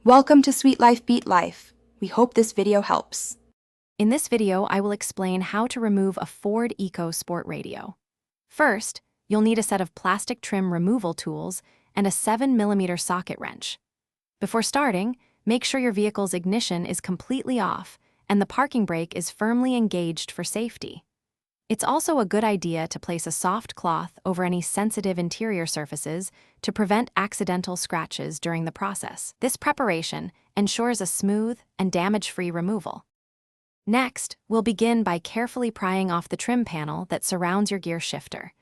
Welcome to Sweet Life Beat Life. We hope this video helps. In this video, I will explain how to remove a Ford EcoSport radio. First, you'll need a set of plastic trim removal tools and a 7mm socket wrench. Before starting, make sure your vehicle's ignition is completely off and the parking brake is firmly engaged for safety. It's also a good idea to place a soft cloth over any sensitive interior surfaces to prevent accidental scratches during the process. This preparation ensures a smooth and damage-free removal. Next, we'll begin by carefully prying off the trim panel that surrounds your gear shifter.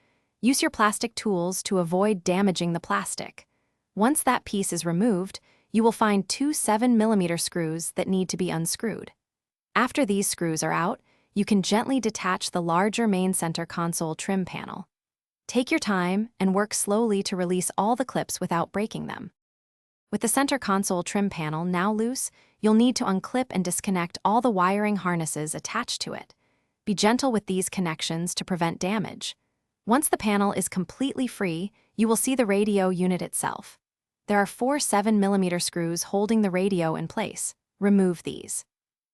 Use your plastic tools to avoid damaging the plastic. Once that piece is removed, you will find two 7mm screws that need to be unscrewed. After these screws are out, you can gently detach the larger main center console trim panel. Take your time and work slowly to release all the clips without breaking them. With the center console trim panel now loose, you'll need to unclip and disconnect all the wiring harnesses attached to it. Be gentle with these connections to prevent damage. Once the panel is completely free, you will see the radio unit itself. There are four 7mm screws holding the radio in place. Remove these.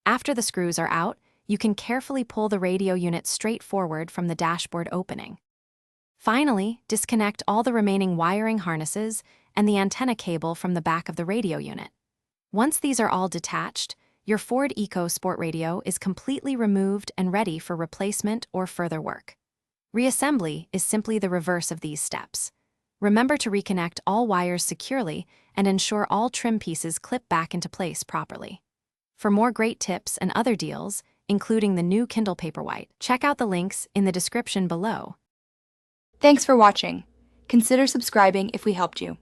After the screws are out, you can carefully pull the radio unit straight forward from the dashboard opening. Finally, disconnect all the remaining wiring harnesses and the antenna cable from the back of the radio unit. Once these are all detached, your Ford EcoSport radio is completely removed and ready for replacement or further work. Reassembly is simply the reverse of these steps. Remember to reconnect all wires securely and ensure all trim pieces clip back into place properly. For more great tips and other deals, including the new Kindle Paperwhite, check out the links in the description below. Thanks for watching. Consider subscribing if we helped you.